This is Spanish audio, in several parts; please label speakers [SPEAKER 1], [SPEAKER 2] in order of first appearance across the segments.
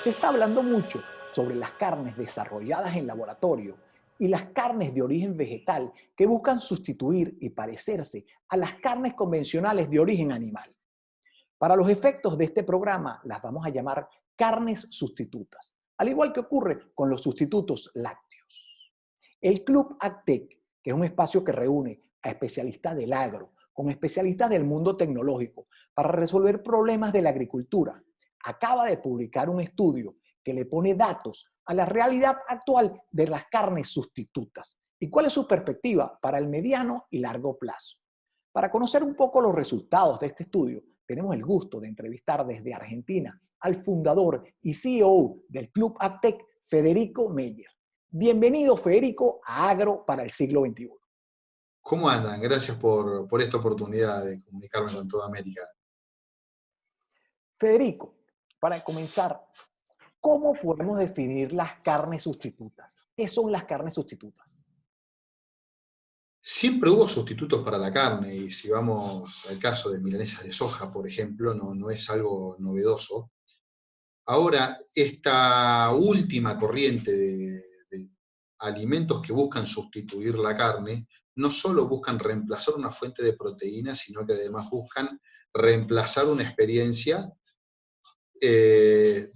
[SPEAKER 1] Se está hablando mucho sobre las carnes desarrolladas en laboratorio y las carnes de origen vegetal que buscan sustituir y parecerse a las carnes convencionales de origen animal. Para los efectos de este programa las vamos a llamar carnes sustitutas, al igual que ocurre con los sustitutos lácteos. El Club AgTech, que es un espacio que reúne a especialistas del agro con especialistas del mundo tecnológico para resolver problemas de la agricultura, acaba de publicar un estudio que le pone datos a la realidad actual de las carnes sustitutas y cuál es su perspectiva para el mediano y largo plazo. Para conocer un poco los resultados de este estudio, tenemos el gusto de entrevistar desde Argentina al fundador y CEO del Club AgTech, Federico Meyer. Bienvenido, Federico, a Agro para el siglo XXI.
[SPEAKER 2] ¿Cómo andan? Gracias por esta oportunidad de comunicarme con toda América.
[SPEAKER 1] Federico, para comenzar, ¿cómo podemos definir las carnes sustitutas? ¿Qué son las carnes sustitutas?
[SPEAKER 2] Siempre hubo sustitutos para la carne, y si vamos al caso de milanesas de soja, por ejemplo, no es algo novedoso. Ahora, esta última corriente de alimentos que buscan sustituir la carne, no solo buscan reemplazar una fuente de proteína, sino que además buscan reemplazar una experiencia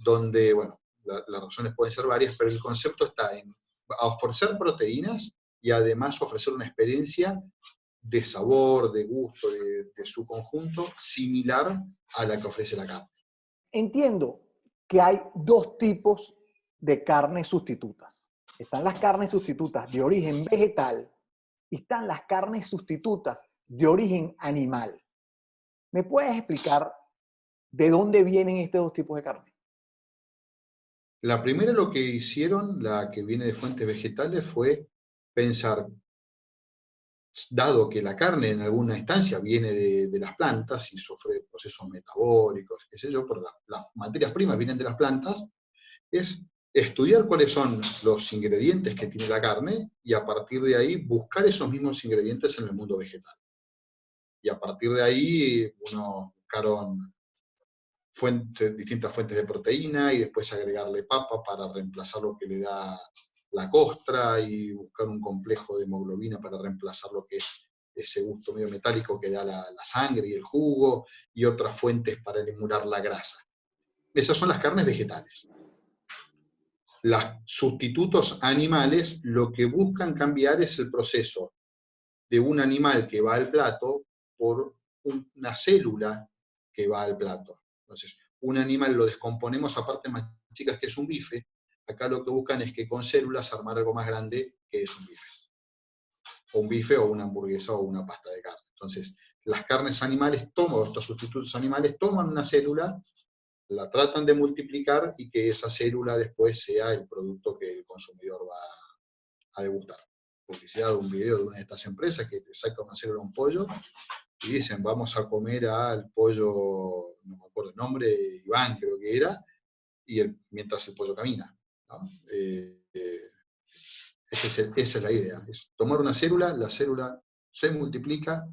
[SPEAKER 2] donde, bueno, las razones pueden ser varias, pero el concepto está en ofrecer proteínas y además ofrecer una experiencia de sabor, de gusto, de su conjunto, similar a la que ofrece la carne.
[SPEAKER 1] Entiendo que hay dos tipos de carnes sustitutas. Están las carnes sustitutas de origen vegetal y están las carnes sustitutas de origen animal. ¿Me puedes explicar de dónde vienen estos dos tipos de carne?
[SPEAKER 2] La primera, lo que hicieron, la que viene de fuentes vegetales, fue pensar, dado que la carne en alguna instancia viene de las plantas y sufre procesos metabólicos, qué sé yo, pero las materias primas vienen de las plantas, es estudiar cuáles son los ingredientes que tiene la carne y a partir de ahí buscar esos mismos ingredientes en el mundo vegetal. Y a partir de ahí buscaron distintas fuentes de proteína y después agregarle papa para reemplazar lo que le da la costra y buscar un complejo de hemoglobina para reemplazar lo que es ese gusto medio metálico que da la sangre y el jugo, y otras fuentes para eliminar la grasa. Esas son las carnes vegetales. Los sustitutos animales lo que buscan cambiar es el proceso de un animal que va al plato por una célula que va al plato. Entonces, un animal lo descomponemos a partes más chicas, que es un bife. Acá lo que buscan es que con células armar algo más grande, que es un bife. O un bife, o una hamburguesa, o una pasta de carne. Entonces, las carnes animales estos sustitutos animales toman una célula, la tratan de multiplicar y que esa célula después sea el producto que el consumidor va a degustar. Publicidad de un video de una de estas empresas que te saca una célula a un pollo y dicen, vamos a comer al pollo, no me acuerdo el nombre, Iván creo que era, mientras el pollo camina, ¿no? Esa es la idea, es tomar una célula, la célula se multiplica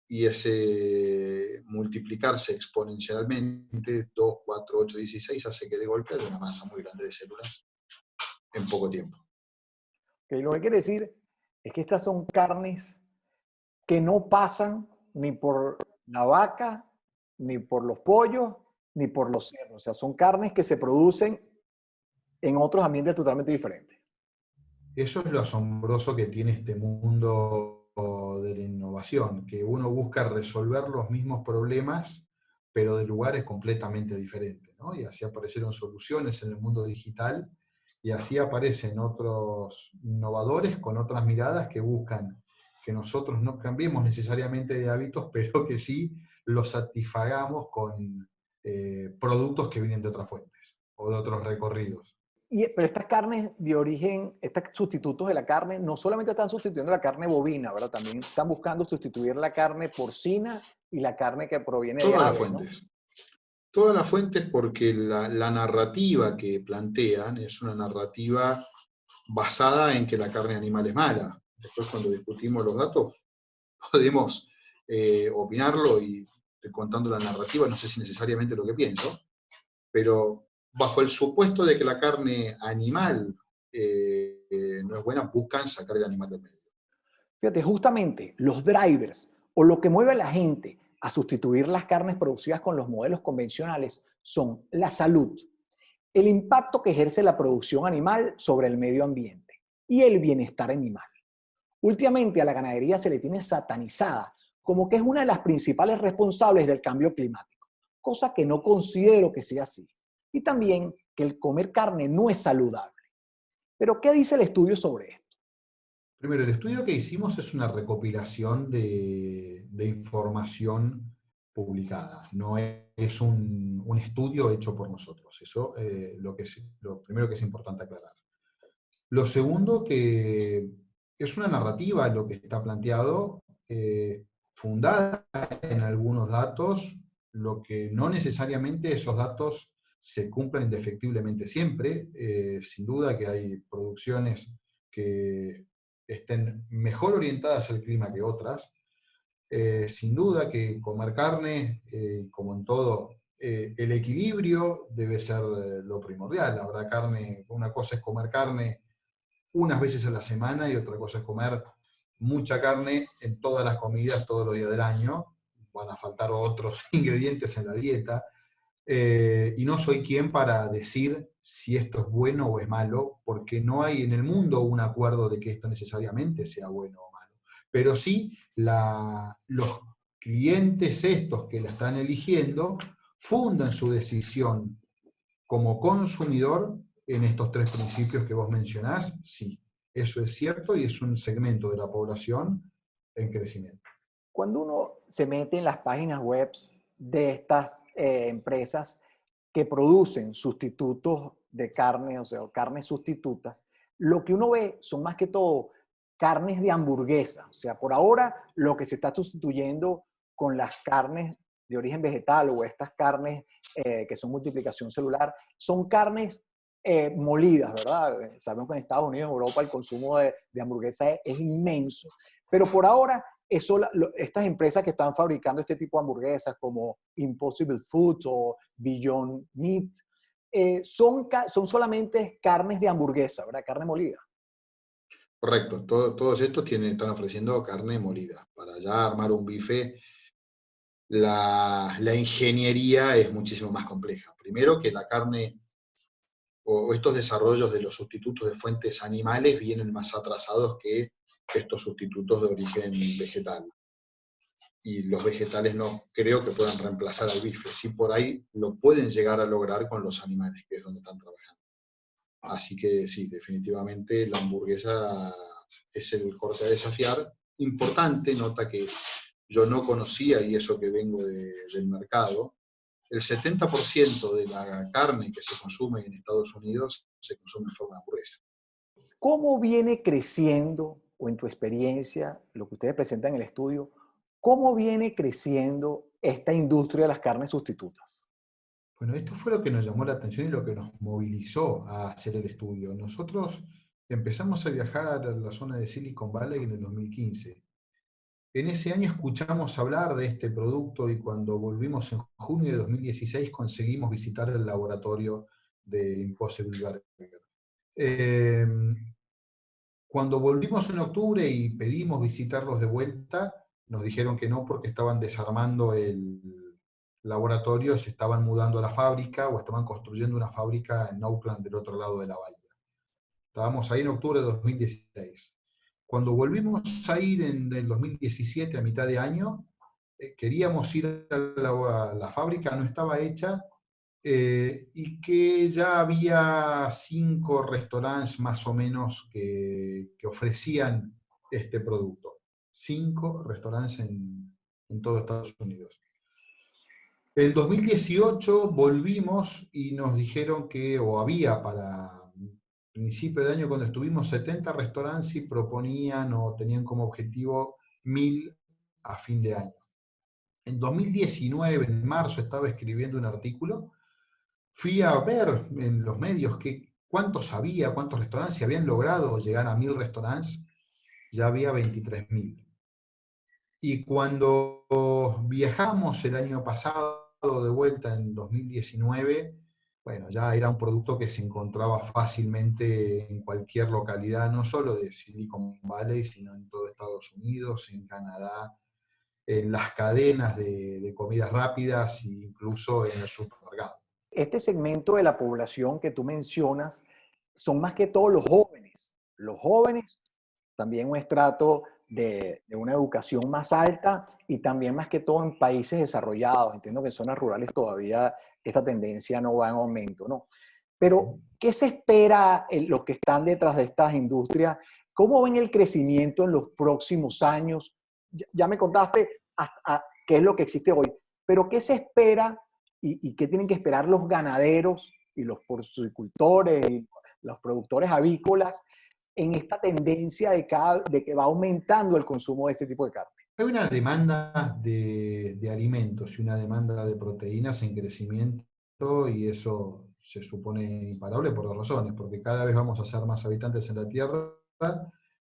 [SPEAKER 2] y ese multiplicarse exponencialmente, 2, 4, 8, 16, hace que de golpe haya una masa muy grande de células en poco tiempo.
[SPEAKER 1] Okay, lo que quiere decir es que estas son carnes que no pasan ni por la vaca, ni por los pollos, ni por los cerdos. O sea, son carnes que se producen en otros ambientes totalmente diferentes.
[SPEAKER 2] Eso es lo asombroso que tiene este mundo de la innovación, que uno busca resolver los mismos problemas, pero de lugares completamente diferentes, ¿no? Y así aparecieron soluciones en el mundo digital, y así aparecen otros innovadores con otras miradas que buscan que nosotros no cambiemos necesariamente de hábitos, pero que sí los satisfagamos con productos que vienen de otras fuentes o de otros recorridos.
[SPEAKER 1] Pero estas carnes de origen, estos sustitutos de la carne, no solamente están sustituyendo la carne bovina, ¿verdad? También están buscando sustituir la carne porcina y la carne que proviene de
[SPEAKER 2] Todas las
[SPEAKER 1] aves, ¿no?
[SPEAKER 2] fuentes. Todas las fuentes, porque la narrativa que plantean es una narrativa basada en que la carne animal es mala. Después, cuando discutimos los datos, podemos opinarlo y estoy contando la narrativa, no sé si necesariamente lo que pienso, pero bajo el supuesto de que la carne animal no es buena, buscan sacar el animal del medio.
[SPEAKER 1] Fíjate, justamente los drivers o lo que mueve a la gente a sustituir las carnes producidas con los modelos convencionales son la salud, el impacto que ejerce la producción animal sobre el medio ambiente y el bienestar animal. Últimamente a la ganadería se le tiene satanizada como que es una de las principales responsables del cambio climático, cosa que no considero que sea así. Y también que el comer carne no es saludable. Pero ¿qué dice el estudio sobre esto?
[SPEAKER 3] Primero, el estudio que hicimos es una recopilación de información publicada, no es un estudio hecho por nosotros. Eso lo primero que es importante aclarar. Lo segundo, que es una narrativa lo que está planteado, fundada en algunos datos, lo que no necesariamente esos datos se cumplen indefectiblemente siempre. Sin duda que hay producciones que estén mejor orientadas al clima que otras. Sin duda que comer carne, como en todo, el equilibrio debe ser lo primordial. Habrá carne, una cosa es comer carne unas veces a la semana y otra cosa es comer mucha carne en todas las comidas todos los días del año. Van a faltar otros ingredientes en la dieta. Y no soy quien para decir si esto es bueno o es malo, porque no hay en el mundo un acuerdo de que esto necesariamente sea bueno o malo. Pero sí, los clientes estos que la están eligiendo fundan su decisión como consumidor en estos tres principios que vos mencionás. Sí, eso es cierto y es un segmento de la población en crecimiento.
[SPEAKER 1] Cuando uno se mete en las páginas web de estas empresas que producen sustitutos de carne, o sea, carnes sustitutas, lo que uno ve son más que todo carnes de hamburguesa. O sea, por ahora lo que se está sustituyendo con las carnes de origen vegetal o estas carnes que son multiplicación celular, son carnes molidas, ¿verdad? Sabemos que en Estados Unidos, en Europa, el consumo de hamburguesa es inmenso. Pero por ahora eso, estas empresas que están fabricando este tipo de hamburguesas como Impossible Foods o Beyond Meat, son solamente carnes de hamburguesa, ¿verdad? Carne molida.
[SPEAKER 2] Correcto, todos estos están ofreciendo carne molida. Para ya armar un bife, la ingeniería es muchísimo más compleja. Primero que la carne o estos desarrollos de los sustitutos de fuentes animales vienen más atrasados que estos sustitutos de origen vegetal. Y los vegetales no creo que puedan reemplazar al bife. Sí, por ahí lo pueden llegar a lograr con los animales, que es donde están trabajando. Así que sí, definitivamente la hamburguesa es el corte a desafiar. Importante, nota que yo no conocía, y eso que vengo del mercado, el 70% de la carne que se consume en Estados Unidos se consume en forma de hamburguesa.
[SPEAKER 1] ¿Cómo viene creciendo, o en tu experiencia, lo que ustedes presentan en el estudio, cómo viene creciendo esta industria de las carnes sustitutas?
[SPEAKER 3] Bueno, esto fue lo que nos llamó la atención y lo que nos movilizó a hacer el estudio. Nosotros empezamos a viajar a la zona de Silicon Valley en el 2015. En ese año escuchamos hablar de este producto y cuando volvimos en junio de 2016 conseguimos visitar el laboratorio de Impossible Burger. Eh, Cuando volvimos en octubre y pedimos visitarlos de vuelta, nos dijeron que no porque estaban desarmando el laboratorio, se estaban mudando a la fábrica o estaban construyendo una fábrica en Oakland del otro lado de la bahía. Estábamos ahí en octubre de 2016. Cuando volvimos a ir en el 2017, a mitad de año, queríamos ir a la fábrica, no estaba hecha, y que ya había 5 restaurantes más o menos que ofrecían este producto. 5 restaurantes en todo Estados Unidos. En 2018 volvimos y nos dijeron que, o había para principio de año cuando estuvimos, 70 restaurantes y proponían o tenían como objetivo 1000 a fin de año. En 2019, en marzo, estaba escribiendo un artículo. Fui a ver en los medios cuántos había, cuántos restaurantes, si habían logrado llegar a 1000 restaurantes, ya había 23.000. Y cuando viajamos el año pasado de vuelta en 2019, bueno, ya era un producto que se encontraba fácilmente en cualquier localidad, no solo de Silicon Valley, sino en todo Estados Unidos, en Canadá, en las cadenas de comidas rápidas e incluso en el supermercado.
[SPEAKER 1] Este segmento de la población que tú mencionas son más que todo los jóvenes. Los jóvenes, también un estrato de una educación más alta y también más que todo en países desarrollados. Entiendo que en zonas rurales todavía esta tendencia no va en aumento, ¿no? Pero, ¿qué se espera en los que están detrás de estas industrias? ¿Cómo ven el crecimiento en los próximos años? Ya me contaste qué es lo que existe hoy, pero ¿qué se espera y qué tienen que esperar los ganaderos y los porcicultores y los productores avícolas en esta tendencia de que va aumentando el consumo de este tipo de carne?
[SPEAKER 3] Hay una demanda de alimentos y una demanda de proteínas en crecimiento, y eso se supone imparable por dos razones: porque cada vez vamos a ser más habitantes en la Tierra,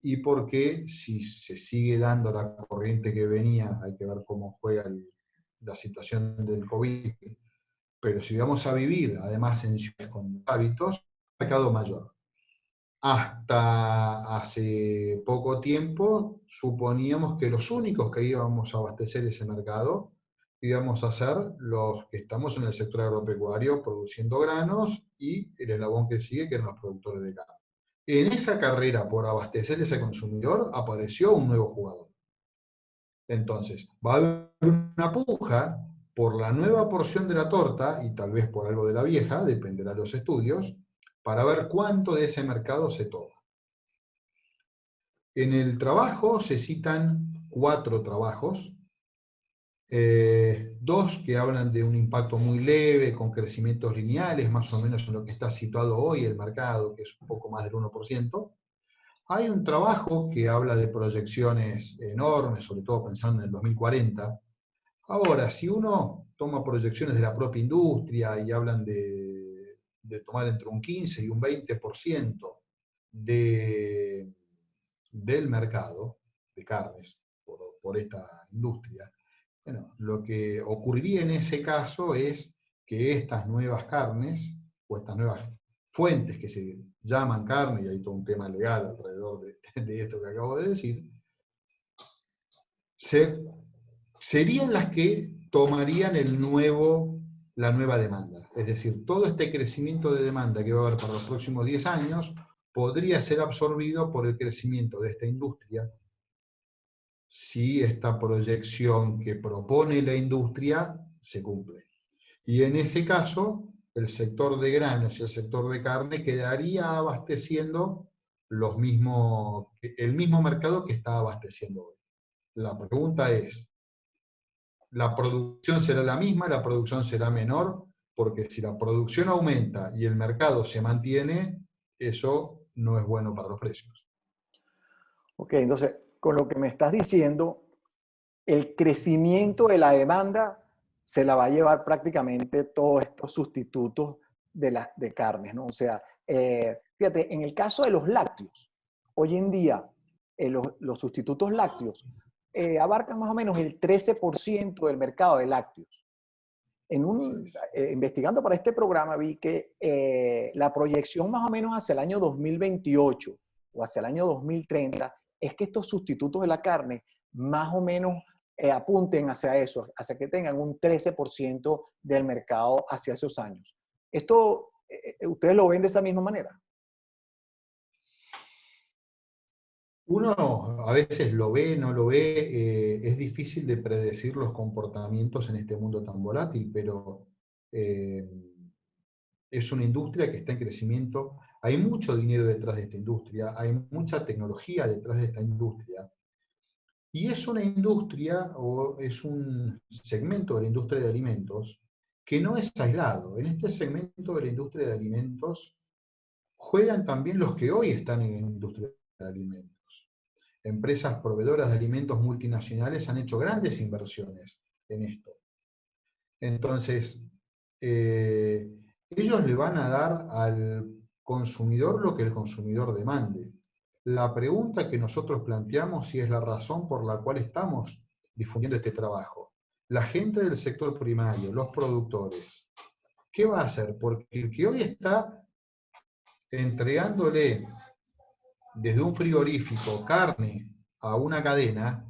[SPEAKER 3] y porque si se sigue dando la corriente que venía, hay que ver cómo juega la situación del COVID, pero si vamos a vivir además en ciudades con hábitos, un mercado mayor. Hasta hace poco tiempo suponíamos que los únicos que íbamos a abastecer ese mercado íbamos a ser los que estamos en el sector agropecuario produciendo granos, y el eslabón que sigue, que eran los productores de carne. En esa carrera por abastecer ese consumidor apareció un nuevo jugador. Entonces, va a haber una puja por la nueva porción de la torta, y tal vez por algo de la vieja, dependerá de los estudios, para ver cuánto de ese mercado se toma. En el trabajo se citan 4 trabajos, 2 que hablan de un impacto muy leve, con crecimientos lineales, más o menos en lo que está situado hoy el mercado, que es un poco más del 1%. Hay un trabajo que habla de proyecciones enormes, sobre todo pensando en el 2040. Ahora, si uno toma proyecciones de la propia industria y hablan de tomar entre un 15 y un 20% del mercado de carnes por esta industria, bueno, lo que ocurriría en ese caso es que estas nuevas carnes, o estas nuevas fuentes que se llaman carne, y hay todo un tema legal alrededor de esto que acabo de decir, serían las que tomarían la nueva demanda. Es decir, todo este crecimiento de demanda que va a haber para los próximos 10 años podría ser absorbido por el crecimiento de esta industria, si esta proyección que propone la industria se cumple. Y en ese caso, el sector de granos y el sector de carne quedaría abasteciendo el mismo mercado que está abasteciendo hoy. La pregunta es, ¿la producción será la misma? ¿La producción será menor? Porque si la producción aumenta y el mercado se mantiene, eso no es bueno para los precios.
[SPEAKER 1] Ok, entonces, con lo que me estás diciendo, el crecimiento de la demanda se la va a llevar prácticamente todos estos sustitutos de carnes, ¿no? O sea, fíjate, en el caso de los lácteos, hoy en día los sustitutos lácteos abarcan más o menos el 13% del mercado de lácteos. Investigando para este programa vi que la proyección más o menos hacia el año 2028 o hacia el año 2030 es que estos sustitutos de la carne más o menos apunten hacia eso, hacia que tengan un 13% del mercado hacia esos años. ¿Esto ustedes lo ven de esa misma manera?
[SPEAKER 3] Uno a veces lo ve, no lo ve, es difícil de predecir los comportamientos en este mundo tan volátil, pero es una industria que está en crecimiento, hay mucho dinero detrás de esta industria, hay mucha tecnología detrás de esta industria, y es una industria, o es un segmento de la industria de alimentos que no es aislado. En este segmento de la industria de alimentos juegan también los que hoy están en la industria de alimentos. Empresas proveedoras de alimentos multinacionales han hecho grandes inversiones en esto. Entonces, ellos le van a dar al consumidor lo que el consumidor demande. La pregunta que nosotros planteamos, y es la razón por la cual estamos difundiendo este trabajo: la gente del sector primario, los productores, ¿qué va a hacer? Porque el que hoy está entregándole desde un frigorífico carne a una cadena,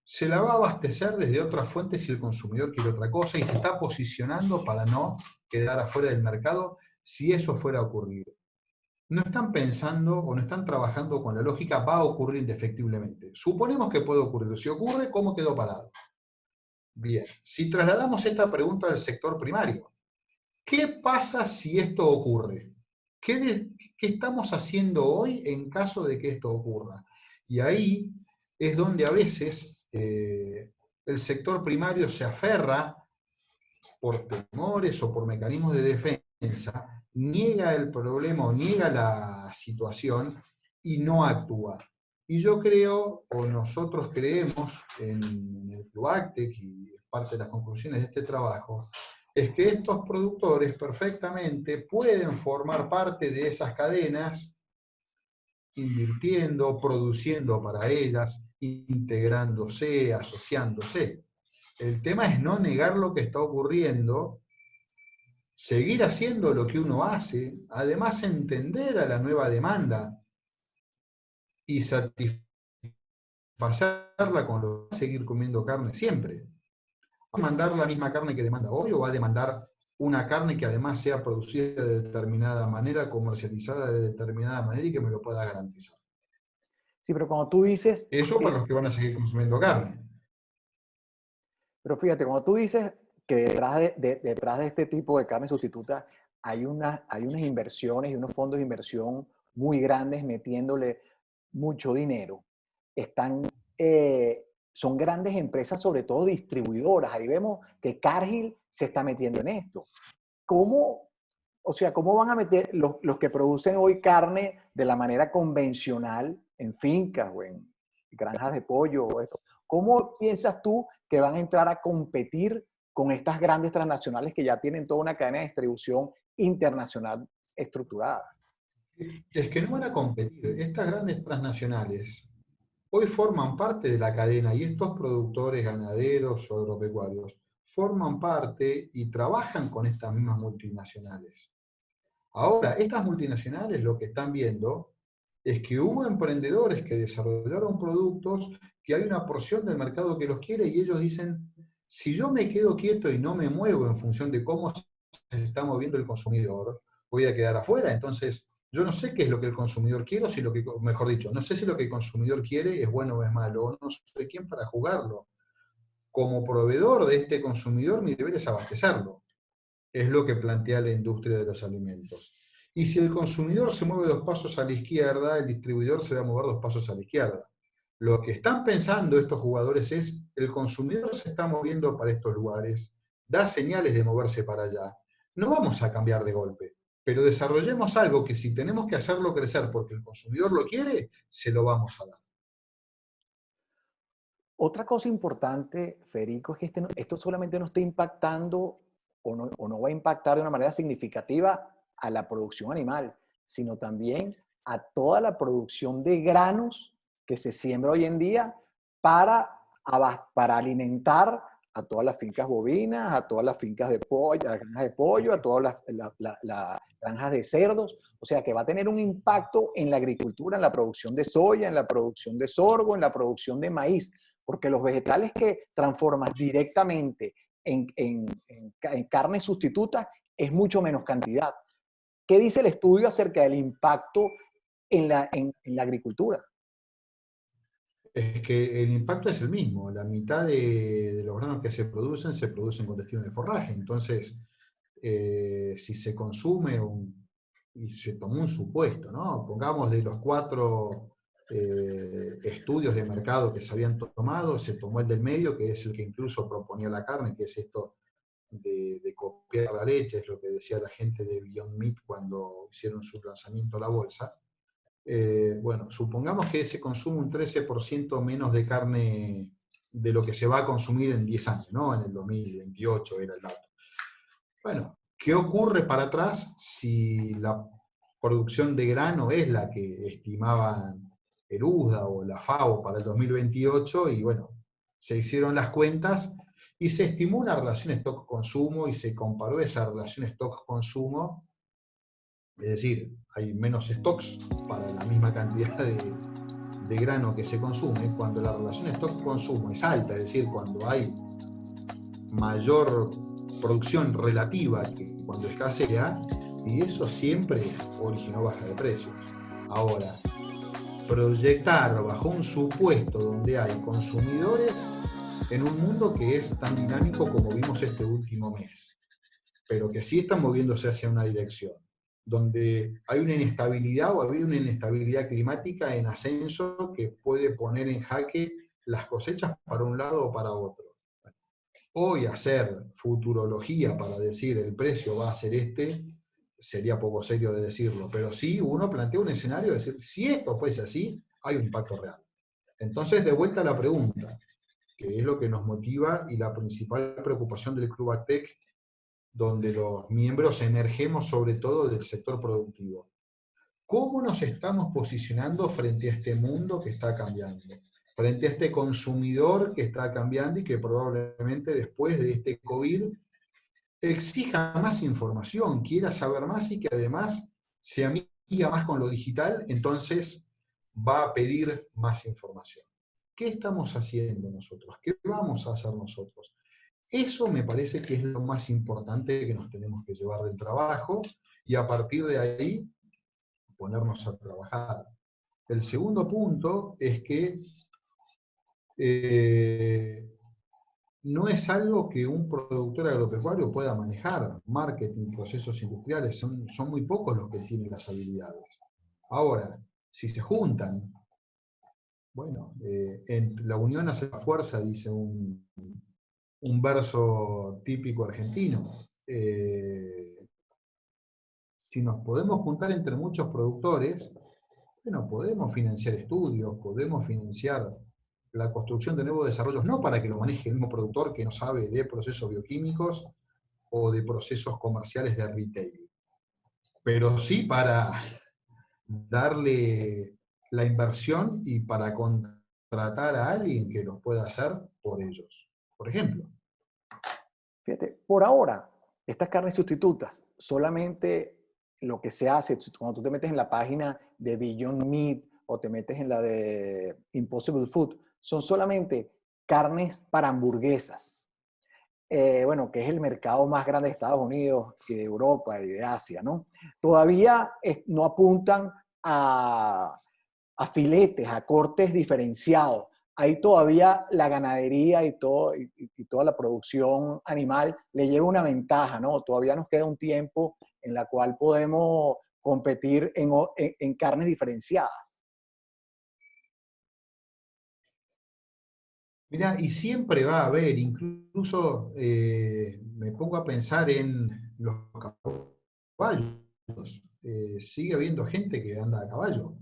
[SPEAKER 3] se la va a abastecer desde otras fuentes si el consumidor quiere otra cosa y se está posicionando para no quedar afuera del mercado si eso fuera a ocurrir. No están pensando o no están trabajando con la lógica, va a ocurrir indefectiblemente. Suponemos que puede ocurrir. Si ocurre, ¿cómo quedó parado? Bien, si trasladamos esta pregunta al sector primario, ¿qué pasa si esto ocurre? ¿Qué estamos haciendo hoy en caso de que esto ocurra? Y ahí es donde a veces el sector primario se aferra por temores o por mecanismos de defensa, niega el problema o niega la situación y no actúa. Y yo creo, o nosotros creemos en el Club Actec, y parte de las conclusiones de este trabajo, es que estos productores perfectamente pueden formar parte de esas cadenas, invirtiendo, produciendo para ellas, integrándose, asociándose. El tema es no negar lo que está ocurriendo, seguir haciendo lo que uno hace, además entender a la nueva demanda y satisfacerla con lo que seguir comiendo carne siempre. ¿Va a demandar la misma carne que demanda hoy o va a demandar una carne que además sea producida de determinada manera, comercializada de determinada manera y que me lo pueda garantizar?
[SPEAKER 1] Sí, pero cuando tú dices,
[SPEAKER 3] Eso para los que van a seguir consumiendo carne.
[SPEAKER 1] pero fíjate, cuando tú dices que detrás de este tipo de carne sustituta hay unas inversiones y unos fondos de inversión muy grandes metiéndole mucho dinero, están, son grandes empresas, sobre todo distribuidoras. Ahí vemos que Cargill se está metiendo en esto. ¿Cómo, o sea, cómo van a meter los que producen hoy carne de la manera convencional en fincas o en granjas de pollo o esto? ¿Cómo piensas tú que van a entrar a competir con estas grandes transnacionales que ya tienen toda una cadena de distribución internacional estructurada?
[SPEAKER 3] Es que no van a competir. Estas grandes transnacionales hoy forman parte de la cadena y estos productores ganaderos o agropecuarios forman parte y trabajan con estas mismas multinacionales. Ahora, estas multinacionales lo que están viendo es que hubo emprendedores que desarrollaron productos, que hay una porción del mercado que los quiere y ellos dicen, si yo me quedo quieto y no me muevo en función de cómo se está moviendo el consumidor, voy a quedar afuera. Entonces, yo no sé qué es lo que el consumidor quiere, o si lo que, mejor dicho, no sé si lo que el consumidor quiere es bueno o es malo, no soy quién para jugarlo. Como proveedor de este consumidor, mi deber es abastecerlo. Es lo que plantea la industria de los alimentos. Y si el consumidor se mueve 2 pasos a la izquierda, el distribuidor se va a mover 2 pasos a la izquierda. Lo que están pensando estos jugadores es, el consumidor se está moviendo para estos lugares, da señales de moverse para allá. No vamos a cambiar de golpe, pero desarrollemos algo que si tenemos que hacerlo crecer porque el consumidor lo quiere, se lo vamos a dar.
[SPEAKER 1] Otra cosa importante, Federico, es que esto solamente no está impactando o no va a impactar de una manera significativa a la producción animal, sino también a toda la producción de granos que se siembra hoy en día para alimentar a todas las fincas bovinas, a todas las fincas de pollo, a las granjas de pollo, a todas las granjas de cerdos. O sea que va a tener un impacto en la agricultura, en la producción de soya, en la producción de sorgo, en la producción de maíz, porque los vegetales que transformas directamente en carne sustituta es mucho menos cantidad. ¿Qué dice el estudio acerca del impacto en la agricultura?
[SPEAKER 3] Es que el impacto es el mismo. La mitad de los granos que se producen con destino de forraje. Entonces, si se consume y se tomó un supuesto, ¿no? Pongamos de los 4 estudios de mercado que se habían tomado, se tomó el del medio, que es el que incluso proponía la carne, que es esto de copiar la leche, es lo que decía la gente de Beyond Meat cuando hicieron su lanzamiento a la bolsa. Bueno, supongamos que se consume un 13% menos de carne de lo que se va a consumir en 10 años, ¿no? En el 2028 era el dato. Bueno, ¿qué ocurre para atrás si la producción de grano es la que estimaban el USDA o la FAO para el 2028? Y bueno, se hicieron las cuentas y se estimó una relación stock-consumo y se comparó esa relación stock-consumo, es decir, hay menos stocks para la misma cantidad de grano que se consume, cuando la relación stock-consumo es alta, es decir, cuando hay mayor producción relativa que cuando escasea, y eso siempre originó baja de precios. Ahora, proyectar bajo un supuesto donde hay consumidores en un mundo que es tan dinámico como vimos este último mes, pero que sí están moviéndose hacia una dirección, donde hay una inestabilidad o ha habido una inestabilidad climática en ascenso que puede poner en jaque las cosechas para un lado o para otro. Hoy hacer futurología para decir el precio va a ser este, sería poco serio de decirlo, pero sí uno plantea un escenario de decir, si esto fuese así, hay un impacto real. Entonces, de vuelta a la pregunta, que es lo que nos motiva y la principal preocupación del Club ACTEC, donde los miembros emergemos sobre todo del sector productivo. ¿Cómo nos estamos posicionando frente a este mundo que está cambiando? Frente a este consumidor que está cambiando y que probablemente después de este COVID exija más información, quiera saber más y que además se amiga más con lo digital, entonces va a pedir más información. ¿Qué estamos haciendo nosotros? ¿Qué vamos a hacer nosotros? Eso me parece que es lo más importante que nos tenemos que llevar del trabajo y a partir de ahí ponernos a trabajar. El segundo punto es que no es algo que un productor agropecuario pueda manejar. Marketing, procesos industriales, son muy pocos los que tienen las habilidades. Ahora, si se juntan, bueno, en la unión hace la fuerza, dice un verso típico argentino. Si nos podemos juntar entre muchos productores, bueno, podemos financiar estudios, podemos financiar la construcción de nuevos desarrollos, no para que lo maneje el mismo productor que no sabe de procesos bioquímicos o de procesos comerciales de retail, pero sí para darle la inversión y para contratar a alguien que los pueda hacer por ellos. Por ejemplo.
[SPEAKER 1] Fíjate, por ahora, estas carnes sustitutas, solamente lo que se hace, cuando tú te metes en la página de Beyond Meat o te metes en la de Impossible Food, son solamente carnes para hamburguesas. Bueno, que es el mercado más grande de Estados Unidos y de Europa y de Asia, ¿no? Todavía no apuntan a filetes, a cortes diferenciados. Ahí todavía la ganadería y toda la producción animal le lleva una ventaja, ¿no? Todavía nos queda un tiempo en la cual podemos competir en carnes diferenciadas.
[SPEAKER 3] Mirá, y siempre va a haber, incluso me pongo a pensar en los caballos. Sigue habiendo gente que anda a caballo.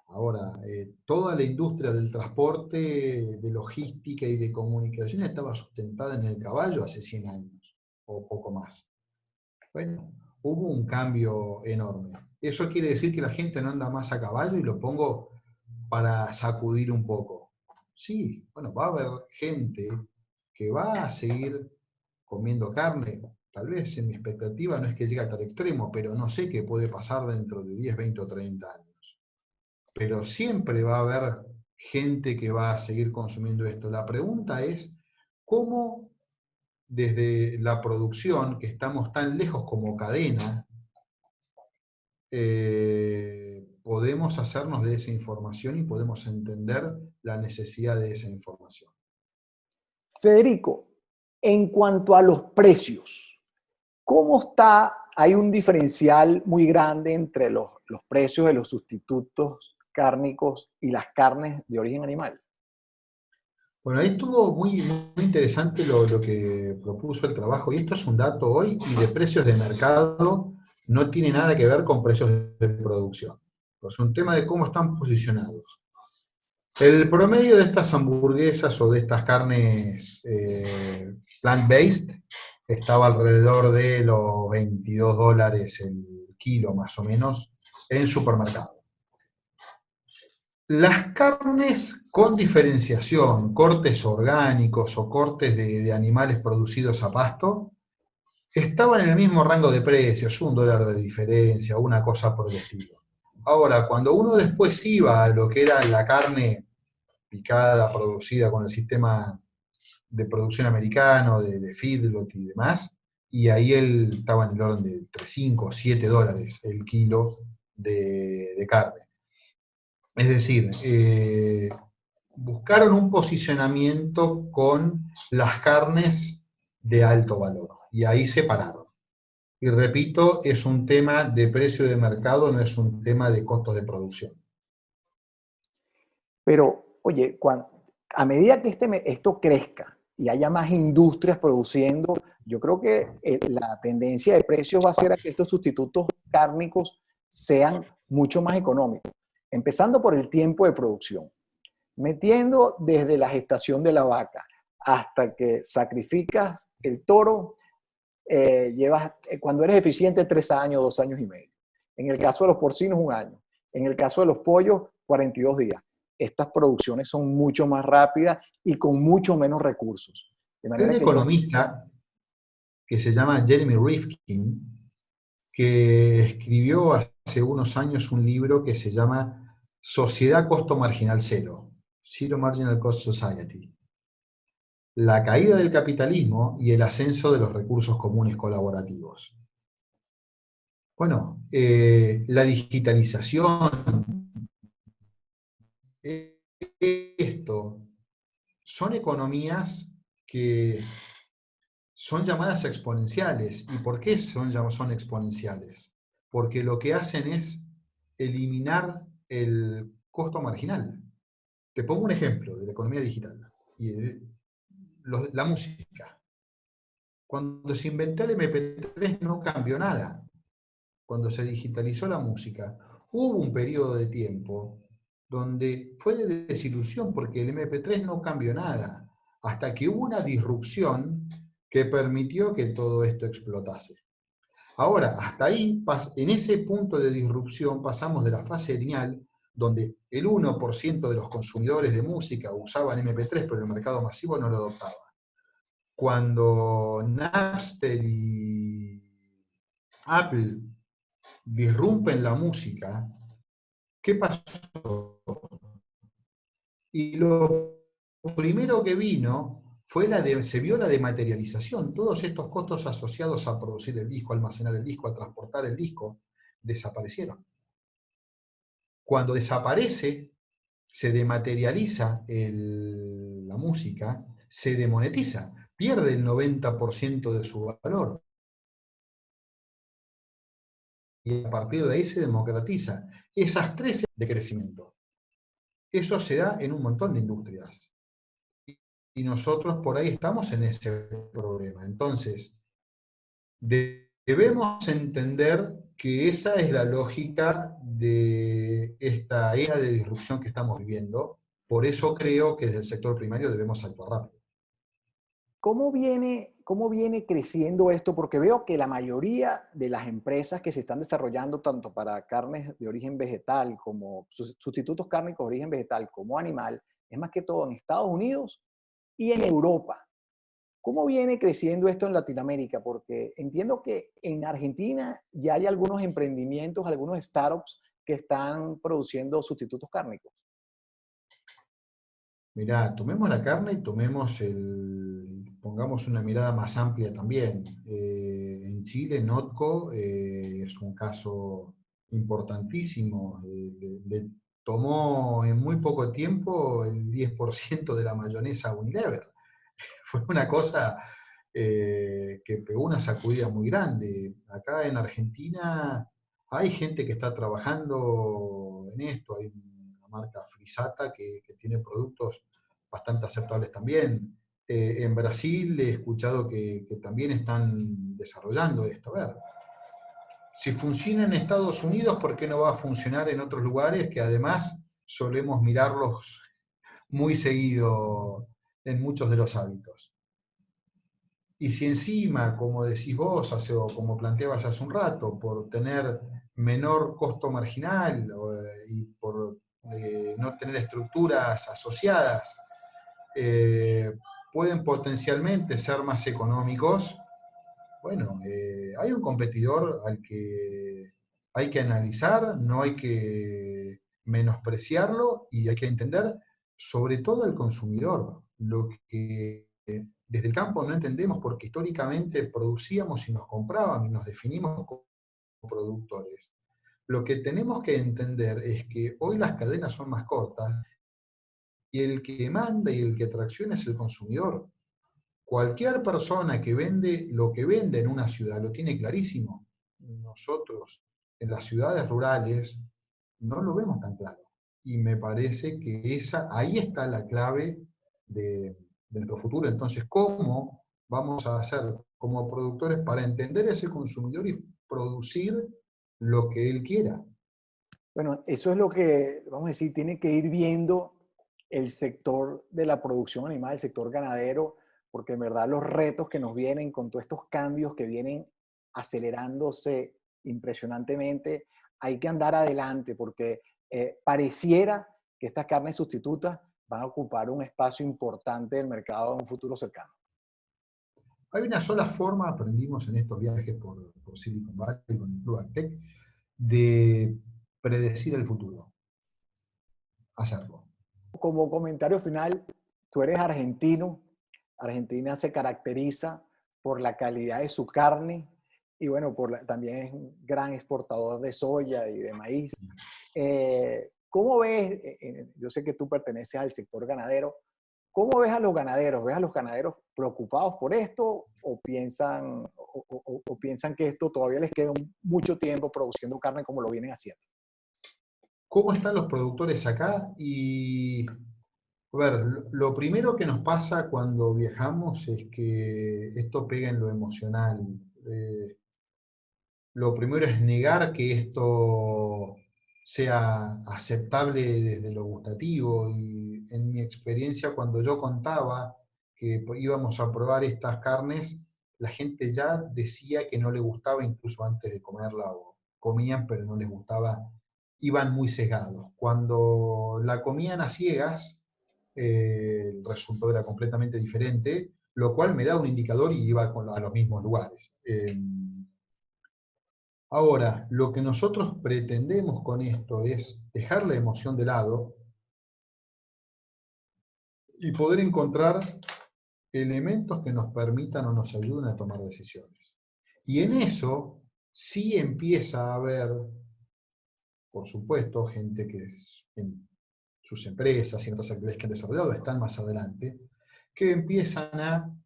[SPEAKER 3] Ahora, toda la industria del transporte, de logística y de comunicación estaba sustentada en el caballo hace 100 años, o poco más. Bueno, hubo un cambio enorme. Eso quiere decir que la gente no anda más a caballo, y lo pongo para sacudir un poco. Sí, bueno, va a haber gente que va a seguir comiendo carne. Tal vez en mi expectativa no es que llegue a tal extremo, pero no sé qué puede pasar dentro de 10, 20 o 30 años. Pero siempre va a haber gente que va a seguir consumiendo esto. La pregunta es, ¿cómo desde la producción, que estamos tan lejos como cadena, podemos hacernos de esa información y podemos entender la necesidad de esa información?
[SPEAKER 1] Federico, en cuanto a los precios, ¿cómo está? Hay un diferencial muy grande entre los precios de los sustitutos cárnicos y las carnes de origen animal.
[SPEAKER 3] Bueno, ahí estuvo muy interesante lo que propuso el trabajo, y esto es un dato hoy, y de precios de mercado, no tiene nada que ver con precios de producción. Es un tema de cómo están posicionados. El promedio de estas hamburguesas o de estas carnes plant-based estaba alrededor de los $22 el kilo, más o menos, en supermercado. Las carnes con diferenciación, cortes orgánicos o cortes de animales producidos a pasto, estaban en el mismo rango de precios, $1 de diferencia, una cosa por el estilo. Ahora, cuando uno después iba a lo que era la carne picada, producida con el sistema de producción americano, de feedlot y demás, y ahí él estaba en el orden de entre 5 o $7 el kilo de carne. Es decir, buscaron un posicionamiento con las carnes de alto valor, y ahí se pararon. Y repito, es un tema de precio de mercado, no es un tema de costos de producción.
[SPEAKER 1] Pero, oye, a medida que esto crezca y haya más industrias produciendo, yo creo que la tendencia de precios va a ser a que estos sustitutos cárnicos sean mucho más económicos, empezando por el tiempo de producción, metiendo desde la gestación de la vaca hasta que sacrificas el toro, cuando eres eficiente, 3 años, 2 años y medio. En el caso de los porcinos, 1 año. En el caso de los pollos, 42 días. Estas producciones son mucho más rápidas y con mucho menos recursos. De
[SPEAKER 3] Hay un
[SPEAKER 1] manera que yo,
[SPEAKER 3] economista que se llama Jeremy Rifkin, que escribió hace unos años un libro que se llama Sociedad Costo Marginal Cero, Zero Marginal Cost Society. La caída del capitalismo y el ascenso de los recursos comunes colaborativos. Bueno, la digitalización, esto, son economías que son llamadas exponenciales. ¿Y por qué son exponenciales? Porque lo que hacen es eliminar el costo marginal. Te pongo un ejemplo de la economía digital y de la música. Cuando se inventó el MP3 no cambió nada. Cuando se digitalizó la música, hubo un periodo de tiempo donde fue de desilusión porque el MP3 no cambió nada, hasta que hubo una disrupción que permitió que todo esto explotase. Ahora, hasta ahí, en ese punto de disrupción, pasamos de la fase lineal, donde el 1% de los consumidores de música usaban MP3, pero el mercado masivo no lo adoptaba. Cuando Napster y Apple disrumpen la música, ¿qué pasó? Y lo primero que vino fue se vio la dematerialización. Todos estos costos asociados a producir el disco, a almacenar el disco, a transportar el disco, desaparecieron. Cuando desaparece, se dematerializa la música, se demonetiza, pierde el 90% de su valor. Y a partir de ahí se democratiza. Esas 3 de crecimiento. Eso se da en un montón de industrias. Y nosotros por ahí estamos en ese problema. Entonces, debemos entender que esa es la lógica de esta era de disrupción que estamos viviendo. Por eso creo que desde el sector primario debemos actuar rápido.
[SPEAKER 1] cómo viene creciendo esto? Porque veo que la mayoría de las empresas que se están desarrollando, tanto para carnes de origen vegetal, como sustitutos cárnicos de origen vegetal, como animal, es más que todo en Estados Unidos y en Europa. ¿Cómo viene creciendo esto en Latinoamérica? Porque entiendo que en Argentina ya hay algunos emprendimientos, algunos startups que están produciendo sustitutos cárnicos.
[SPEAKER 3] Mirá, tomemos la carne y pongamos una mirada más amplia también. En Chile, Notco es un caso importantísimo. Le tomó en muy poco tiempo el 10% de la mayonesa Unilever. Fue una cosa que pegó una sacudida muy grande. Acá en Argentina hay gente que está trabajando en esto. Hay una marca Frisata que tiene productos bastante aceptables también. En Brasil he escuchado que también están desarrollando esto. A ver, si funciona en Estados Unidos, ¿por qué no va a funcionar en otros lugares que además solemos mirarlos muy seguido en muchos de los hábitos? Y si encima, como decís vos, o como planteabas hace un rato, por tener menor costo marginal y por no tener estructuras asociadas, pueden potencialmente ser más económicos. Bueno, hay un competidor al que hay que analizar, no hay que menospreciarlo y hay que entender sobre todo al consumidor, lo que desde el campo no entendemos porque históricamente producíamos y nos comprábamos y nos definimos como productores. Lo que tenemos que entender es que hoy las cadenas son más cortas y el que manda y el que tracciona es el consumidor. Cualquier persona que vende lo que vende en una ciudad lo tiene clarísimo. Nosotros en las ciudades rurales no lo vemos tan claro. Y me parece que ahí está la clave de nuestro futuro. Entonces, ¿cómo vamos a hacer como productores para entender a ese consumidor y producir lo que él quiera?
[SPEAKER 1] Bueno, eso es lo que, vamos a decir, tiene que ir viendo el sector de la producción animal, el sector ganadero, porque en verdad los retos que nos vienen con todos estos cambios que vienen acelerándose impresionantemente, hay que andar adelante porque pareciera que estas carnes sustitutas van a ocupar un espacio importante del mercado en un futuro cercano.
[SPEAKER 3] Hay una sola forma, aprendimos en estos viajes por Silicon Valley con el Club AgTech, de predecir el futuro. Hacerlo.
[SPEAKER 1] Como comentario final, tú eres argentino. Argentina se caracteriza por la calidad de su carne y bueno, también es un gran exportador de soya y de maíz. ¿Cómo ves? Yo sé que tú perteneces al sector ganadero. ¿Cómo ves a los ganaderos? ¿Ves a los ganaderos preocupados por esto o piensan que esto todavía les queda mucho tiempo produciendo carne como lo vienen haciendo?
[SPEAKER 3] ¿Cómo están los productores acá? Y, a ver, lo primero que nos pasa cuando viajamos es que esto pega en lo emocional. Lo primero es negar que esto sea aceptable desde lo gustativo. Y en mi experiencia, cuando yo contaba que íbamos a probar estas carnes, la gente ya decía que no le gustaba incluso antes de comerla, o comían pero no les gustaba, iban muy sesgados. Cuando la comían a ciegas, el resultado era completamente diferente, lo cual me da un indicador y iba a los mismos lugares. Ahora, lo que nosotros pretendemos con esto es dejar la emoción de lado y poder encontrar elementos que nos permitan o nos ayuden a tomar decisiones. Y en eso sí empieza a haber, por supuesto, gente que en sus empresas y en otras actividades que han desarrollado están más adelante, que empiezan a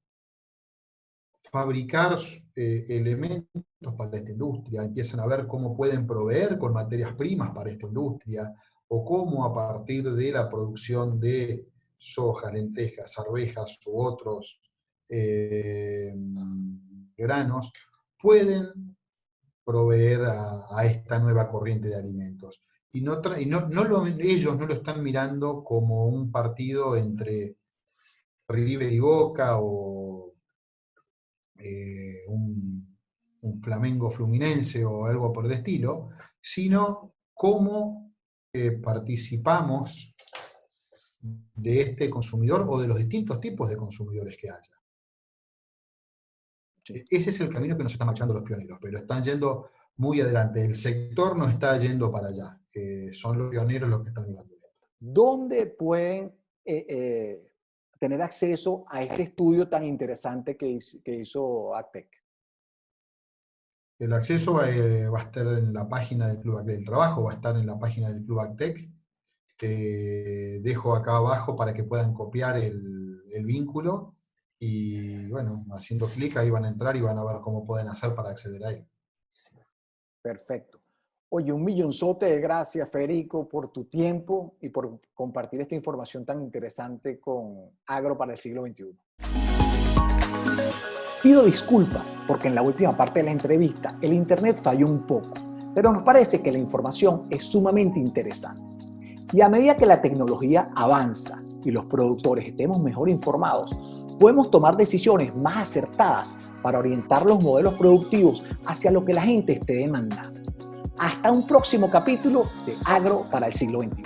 [SPEAKER 3] fabricar elementos para esta industria, empiezan a ver cómo pueden proveer con materias primas para esta industria, o cómo a partir de la producción de soja, lentejas, arvejas u otros granos, pueden proveer a esta nueva corriente de alimentos. Y ellos no lo están mirando como un partido entre River y Boca o un Flamengo Fluminense o algo por el estilo, sino cómo participamos de este consumidor o de los distintos tipos de consumidores que haya. Sí. Ese es el camino que nos están marchando los pioneros, pero están yendo muy adelante. El sector no está yendo para allá. Son los pioneros los que están yendo.
[SPEAKER 1] ¿Dónde pueden tener acceso a este estudio tan interesante que hizo AgTech?
[SPEAKER 3] El acceso va a estar en la página del Club AgTech, el trabajo va a estar en la página del Club AgTech. Te dejo acá abajo para que puedan copiar el vínculo y bueno, haciendo clic ahí van a entrar y van a ver cómo pueden hacer para acceder a él.
[SPEAKER 1] Perfecto. Oye, un millonzote de gracias, Federico, por tu tiempo y por compartir esta información tan interesante con Agro para el siglo XXI. Pido disculpas porque en la última parte de la entrevista el internet falló un poco, pero nos parece que la información es sumamente interesante. Y a medida que la tecnología avanza y los productores estemos mejor informados, podemos tomar decisiones más acertadas para orientar los modelos productivos hacia lo que la gente esté demandando. Hasta un próximo capítulo de Agro para el siglo XXI.